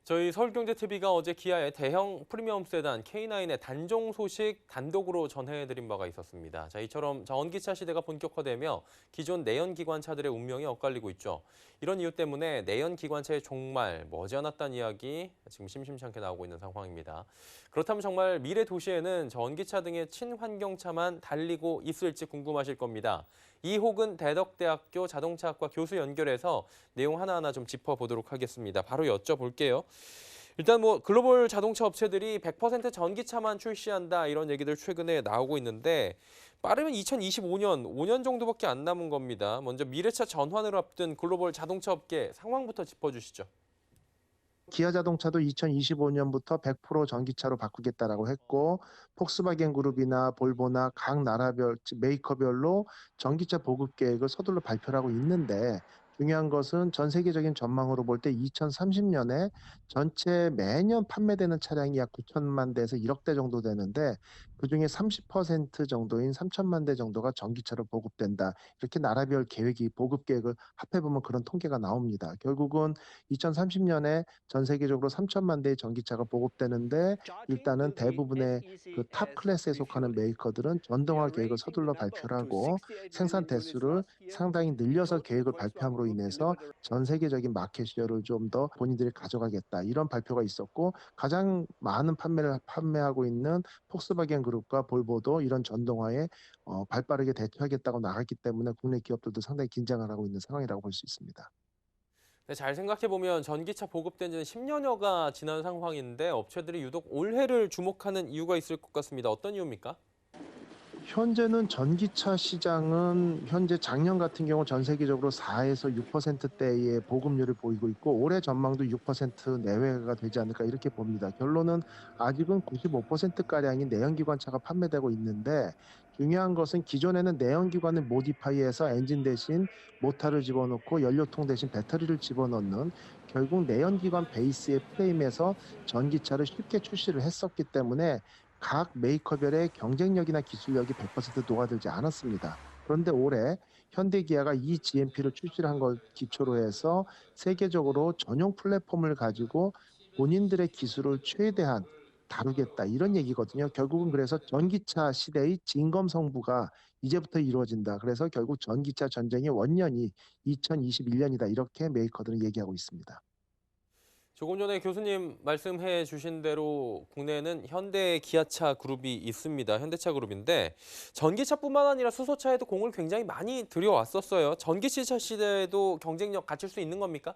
저희 서울경제TV가 어제 기아의 대형 프리미엄 세단 K9의 단종 소식 단독으로 전해드린 바가 있었습니다. 이처럼 전기차 시대가 본격화되며 기존 내연기관차들의 운명이 엇갈리고 있죠. 이런 이유 때문에 내연기관차의 종말 머지않았다는 이야기 지금 심심치 않게 나오고 있는 상황입니다. 그렇다면 정말 미래 도시에는 전기차 등의 친환경차만 달리고 있을지 궁금하실 겁니다. 이호근 대덕대학교 자동차학과 교수 연결해서 내용 하나하나 좀 짚어보도록 하겠습니다. 바로 여쭤볼게요. 일단 글로벌 자동차 업체들이 100% 전기차만 출시한다 이런 얘기들 최근에 나오고 있는데 빠르면 2025년, 5년 정도밖에 안 남은 겁니다. 먼저 미래차 전환을 앞둔 글로벌 자동차 업계 상황부터 짚어주시죠. 기아 자동차도 2025년부터 100% 전기차로 바꾸겠다라고 했고, 폭스바겐 그룹이나 볼보나 각 나라별 즉 메이커별로 전기차 보급 계획을 서둘러 발표를 하고 있는데, 중요한 것은 전 세계적인 전망으로 볼 때 2030년에 전체 매년 판매되는 차량이 약 9천만 대에서 1억 대 정도 되는데, 그중에 30% 정도인 3천만 대 정도가 전기차로 보급된다. 이렇게 나라별 계획이 보급 계획을 합해 보면 그런 통계가 나옵니다. 결국은 2030년에 전 세계적으로 3천만 대의 전기차가 보급되는데, 일단은 대부분의 그 탑 클래스에 속하는 메이커들은 전동화 계획을 서둘러 발표를 하고 생산 대수를 상당히 늘려서 계획을 발표함으로 인해서 전 세계적인 마켓 쉐어를 좀 더 본인들이 가져가겠다, 이런 발표가 있었고, 가장 많은 판매를 판매하고 있는 폭스바겐 그룹과 볼보도 이런 전동화에 발빠르게 대처하겠다고 나갔기 때문에 국내 기업들도 상당히 긴장을 하고 있는 상황이라고 볼 수 있습니다. 네, 잘 생각해보면 전기차 보급된 지는 10여여가 지난 상황인데 업체들이 유독 올해를 주목하는 이유가 있을 것 같습니다. 어떤 이유입니까? 현재는 전기차 시장은 현재 작년 같은 경우 전 세계적으로 4에서 6%대의 보급률을 보이고 있고, 올해 전망도 6% 내외가 되지 않을까 이렇게 봅니다. 결론은 아직은 95%가량이 내연기관차가 판매되고 있는데, 중요한 것은 기존에는 내연기관을 모디파이해서 엔진 대신 모터를 집어넣고 연료통 대신 배터리를 집어넣는, 결국 내연기관 베이스의 프레임에서 전기차를 쉽게 출시를 했었기 때문에 각 메이커별의 경쟁력이나 기술력이 100% 녹아들지 않았습니다. 그런데 올해 현대 기아가 이 GMP를 출시를 한 걸 기초로 해서 세계적으로 전용 플랫폼을 가지고 본인들의 기술을 최대한 다루겠다, 이런 얘기거든요. 결국은 그래서 전기차 시대의 진검성부가 이제부터 이루어진다. 그래서 결국 전기차 전쟁의 원년이 2021년이다. 이렇게 메이커들은 얘기하고 있습니다. 조금 전에 교수님 말씀해 주신 대로 국내에는 현대 기아차 그룹이 있습니다. 현대차 그룹인데 전기차뿐만 아니라 수소차에도 공을 굉장히 많이 들여왔었어요. 전기차 시대에도 경쟁력 갖출 수 있는 겁니까?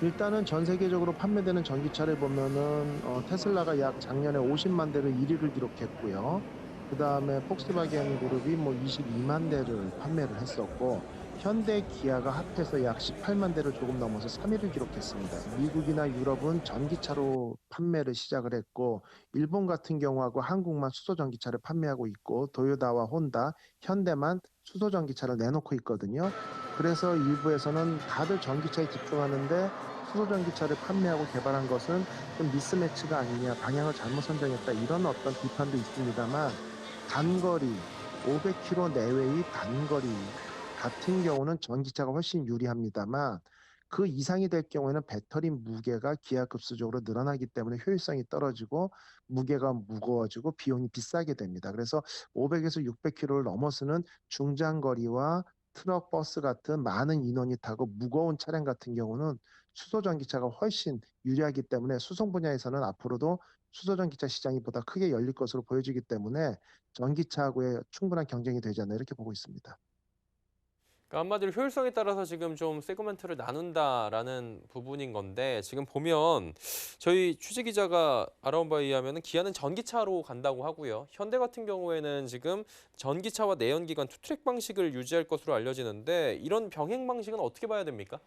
일단은 전 세계적으로 판매되는 전기차를 보면은 테슬라가 약 작년에 50만 대를 1위를 기록했고요. 그다음에 폭스바겐 그룹이 뭐 22만 대를 판매를 했었고, 현대 기아가 합해서 약 18만 대를 조금 넘어서 3위를 기록했습니다. 미국이나 유럽은 전기차로 판매를 시작을 했고, 일본 같은 경우하고 한국만 수소 전기차를 판매하고 있고, 도요다와 혼다, 현대만 수소 전기차를 내놓고 있거든요. 그래서 일부에서는 다들 전기차에 집중하는데 수소 전기차를 판매하고 개발한 것은 좀 미스매치가 아니냐, 방향을 잘못 선정했다, 이런 어떤 비판도 있습니다만, 단거리 500km 내외의 단거리 같은 경우는 전기차가 훨씬 유리합니다만, 그 이상이 될 경우에는 배터리 무게가 기하급수적으로 늘어나기 때문에 효율성이 떨어지고 무게가 무거워지고 비용이 비싸게 됩니다. 그래서 500에서 600km를 넘어서는 중장거리와 트럭, 버스 같은 많은 인원이 타고 무거운 차량 같은 경우는 수소 전기차가 훨씬 유리하기 때문에, 수송 분야에서는 앞으로도 수소 전기차 시장이 보다 크게 열릴 것으로 보여지기 때문에 전기차하고의 충분한 경쟁이 되지 않나 이렇게 보고 있습니다. 그러니까 한마디로 효율성에 따라서 지금 좀 세그멘트를 나눈다라는 부분인 건데 지금 보면 저희 취재 기자가 알아온 바에 의하면 기아는 전기차로 간다고 하고요. 현대 같은 경우에는 지금 전기차와 내연기관 투트랙 방식을 유지할 것으로 알려지는데 이런 병행 방식은 어떻게 봐야 됩니까?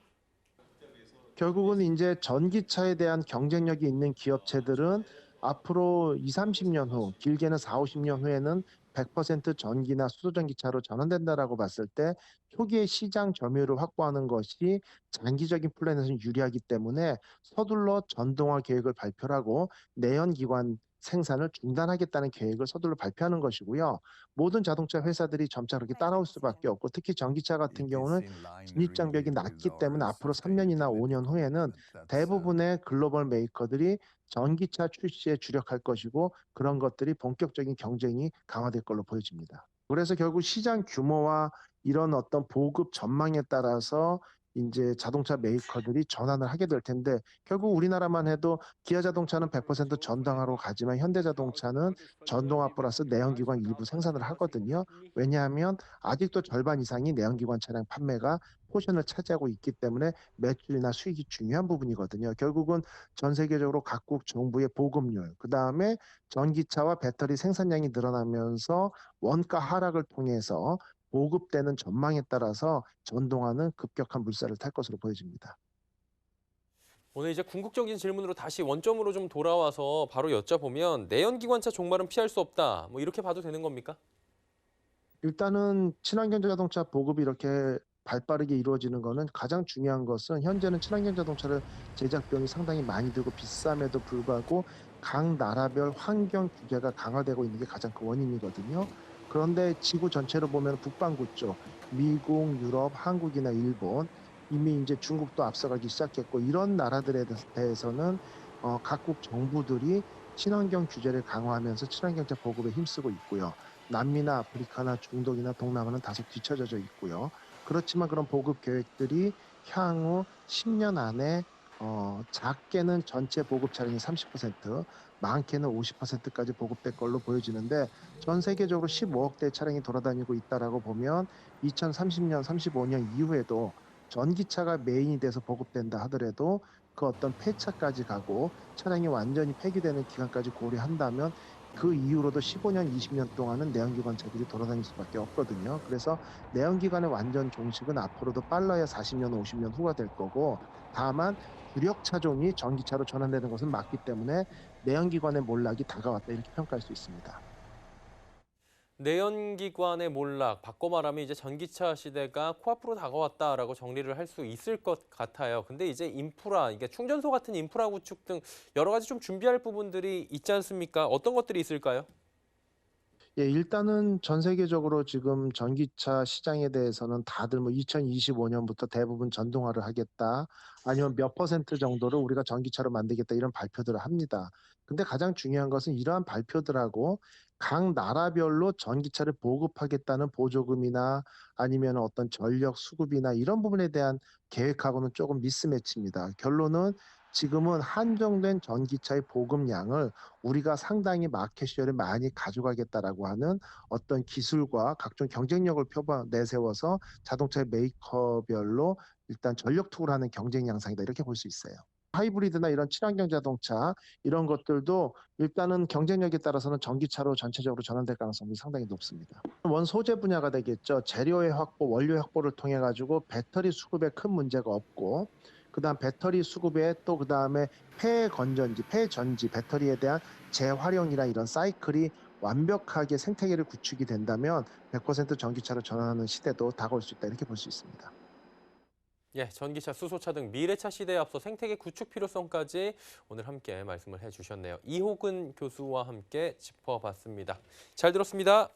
결국은 이제 전기차에 대한 경쟁력이 있는 기업체들은 앞으로 20-30년 후, 길게는 40-50년 후에는 100% 전기나 수소전기차로 전환된다라고 봤을 때 초기에 시장 점유율을 확보하는 것이 장기적인 플랜에서는 유리하기 때문에 서둘러 전동화 계획을 발표를 하고 내연기관 생산을 중단하겠다는 계획을 서둘러 발표하는 것이고요. 모든 자동차 회사들이 점차 그렇게 따라올 수밖에 없고 특히 전기차 같은 경우는 진입 장벽이 낮기 때문에 앞으로 3년이나 5년 후에는 대부분의 글로벌 메이커들이 전기차 출시에 주력할 것이고 그런 것들이 본격적인 경쟁이 강화될 걸로 보여집니다. 그래서 결국 시장 규모와 이런 어떤 보급 전망에 따라서 인제 자동차 메이커들이 전환을 하게 될 텐데 결국 우리나라만 해도 기아 자동차는 100% 전동화로 가지만 현대자동차는 전동화 플러스 내연기관 일부 생산을 하거든요. 왜냐하면 아직도 절반 이상이 내연기관 차량 판매가 포션을 차지하고 있기 때문에 매출이나 수익이 중요한 부분이거든요. 결국은 전 세계적으로 각국 정부의 보급률, 그다음에 전기차와 배터리 생산량이 늘어나면서 원가 하락을 통해서 보급되는 전망에 따라서 전동화는 급격한 물살을 탈 것으로 보여집니다. 오늘 이제 궁극적인 질문으로 다시 원점으로 좀 돌아와서 바로 여쭤보면 내연기관차 종말은 피할 수 없다. 뭐 이렇게 봐도 되는 겁니까? 일단은 친환경 자동차 보급이 이렇게 발빠르게 이루어지는 거는 가장 중요한 것은 현재는 친환경 자동차를 제작 비용이 상당히 많이 들고 비쌈에도 불구하고 각 나라별 환경 규제가 강화되고 있는 게 가장 큰 원인이거든요. 그런데 지구 전체로 보면 북반구 쪽, 미국, 유럽, 한국이나 일본, 이미 이제 중국도 앞서가기 시작했고 이런 나라들에 대해서는 각국 정부들이 친환경 규제를 강화하면서 친환경차 보급에 힘쓰고 있고요. 남미나 아프리카나 중동이나 동남아는 다소 뒤처져 있고요. 그렇지만 그런 보급 계획들이 향후 10년 안에 작게는 전체 보급 차량의 30%, 많게는 50%까지 보급될 걸로 보여지는데 전 세계적으로 15억 대 차량이 돌아다니고 있다라고 보면 2030년, 35년 이후에도 전기차가 메인이 돼서 보급된다 하더라도 그 어떤 폐차까지 가고 차량이 완전히 폐기되는 기간까지 고려한다면 그 이후로도 15년, 20년 동안은 내연기관차들이 돌아다닐 수밖에 없거든요. 그래서 내연기관의 완전 종식은 앞으로도 빨라야 40년, 50년 후가 될 거고 다만 주력 차종이 전기차로 전환되는 것은 맞기 때문에 내연기관의 몰락이 다가왔다 이렇게 평가할 수 있습니다. 내연기관의 몰락, 바꿔 말하면 이제 전기차 시대가 코앞으로 다가왔다라고 정리를 할 수 있을 것 같아요. 근데 이제 인프라, 이게 충전소 같은 인프라 구축 등 여러 가지 좀 준비할 부분들이 있지 않습니까? 어떤 것들이 있을까요? 예, 일단은 전 세계적으로 지금 전기차 시장에 대해서는 다들 뭐 2025년부터 대부분 전동화를 하겠다. 아니면 몇 퍼센트 정도를 우리가 전기차로 만들겠다 이런 발표들을 합니다. 근데 가장 중요한 것은 이러한 발표들하고 각 나라별로 전기차를 보급하겠다는 보조금이나 아니면 어떤 전력 수급이나 이런 부분에 대한 계획하고는 조금 미스매치입니다. 결론은 지금은 한정된 전기차의 보급량을 우리가 상당히 마켓쉐어를 많이 가져가겠다라고 하는 어떤 기술과 각종 경쟁력을 내세워서 자동차 메이커별로 일단 전력 투구를 하는 경쟁 양상이다 이렇게 볼 수 있어요. 하이브리드나 이런 친환경 자동차 이런 것들도 일단은 경쟁력에 따라서는 전기차로 전체적으로 전환될 가능성이 상당히 높습니다. 원소재 분야가 되겠죠. 재료의 확보, 원료의 확보를 통해 가지고 배터리 수급에 큰 문제가 없고 그다음 배터리 수급에 또 그다음에 폐건전지, 폐전지, 배터리에 대한 재활용이나 이런 사이클이 완벽하게 생태계를 구축이 된다면 100% 전기차로 전환하는 시대도 다가올 수 있다 이렇게 볼 수 있습니다. 예, 전기차, 수소차 등 미래차 시대에 앞서 생태계 구축 필요성까지 오늘 함께 말씀을 해주셨네요. 이호근 교수와 함께 짚어봤습니다. 잘 들었습니다.